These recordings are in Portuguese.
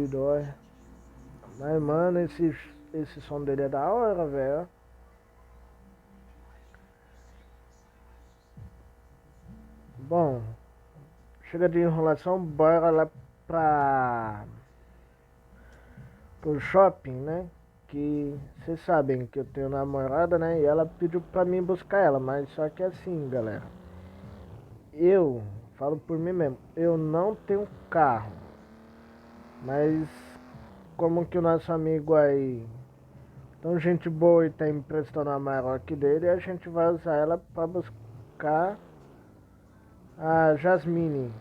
doido, olha. Mas, mano, esse som dele é da hora, velho. Bom, chega de enrolação, bora lá pra... pro shopping, né? Que vocês sabem que eu tenho namorada, né? E ela pediu pra mim buscar ela, mas só que assim, galera. Eu falo por mim mesmo, eu não tenho carro. Mas como que o nosso amigo aí, tão gente boa e tá emprestando a Maroc dele, a gente vai usar ela pra buscar a Jasmine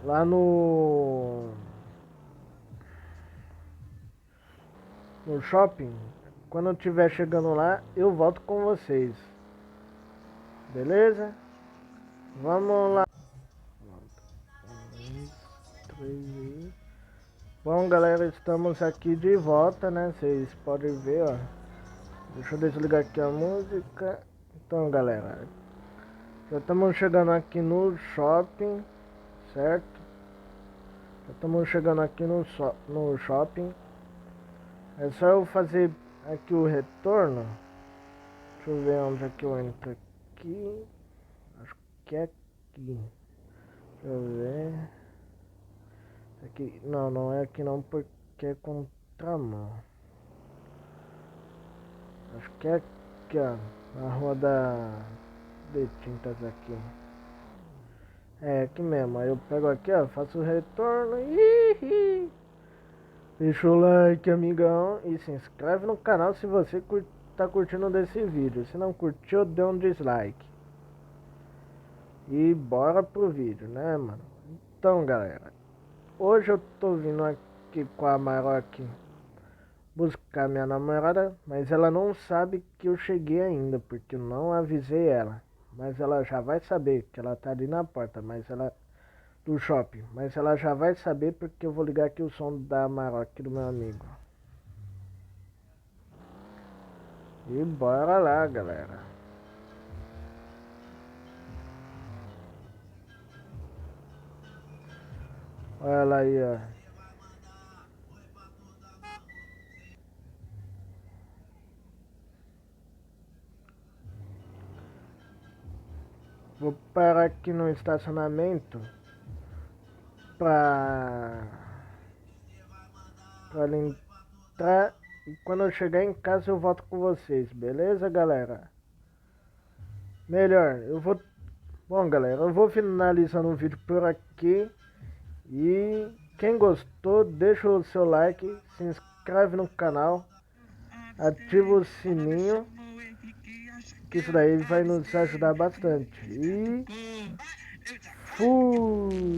lá no shopping. Quando eu estiver chegando lá, eu volto com vocês. Beleza? Vamos lá. Bom, galera, estamos aqui de volta, né? Vocês podem ver, ó. Deixa eu desligar aqui a música. Então, galera, já estamos chegando aqui no shopping, certo? Já estamos chegando aqui no shopping. É só eu fazer aqui o retorno. Deixa eu ver onde é que eu entro aqui. Acho que é aqui. Deixa eu ver. Aqui. Não, não é aqui não, porque é contramão. Acho que é aqui, ó. Na rua de tintas aqui. É aqui mesmo. Aí eu pego aqui, ó. Faço o retorno. Deixa o like, amigão. E se inscreve no canal se você tá curtindo desse vídeo. Se não curtiu, dê um dislike. E bora pro vídeo, né, mano? Então, galera. Hoje eu tô vindo aqui com a Maroc buscar minha namorada, mas ela não sabe que eu cheguei ainda, porque eu não avisei ela. Mas ela já vai saber que ela tá ali na porta, mas ela do shopping, mas ela já vai saber porque eu vou ligar aqui o som da Maroc do meu amigo. E bora lá, galera. Olha ela aí, ó. Vou parar aqui no estacionamento pra ela entrar. E quando eu chegar em casa eu volto com vocês, beleza, galera? Melhor, eu vou... Bom, galera, eu vou finalizando o vídeo por aqui. E quem gostou, deixa o seu like, se inscreve no canal, ativa o sininho, que isso daí vai nos ajudar bastante. E fui!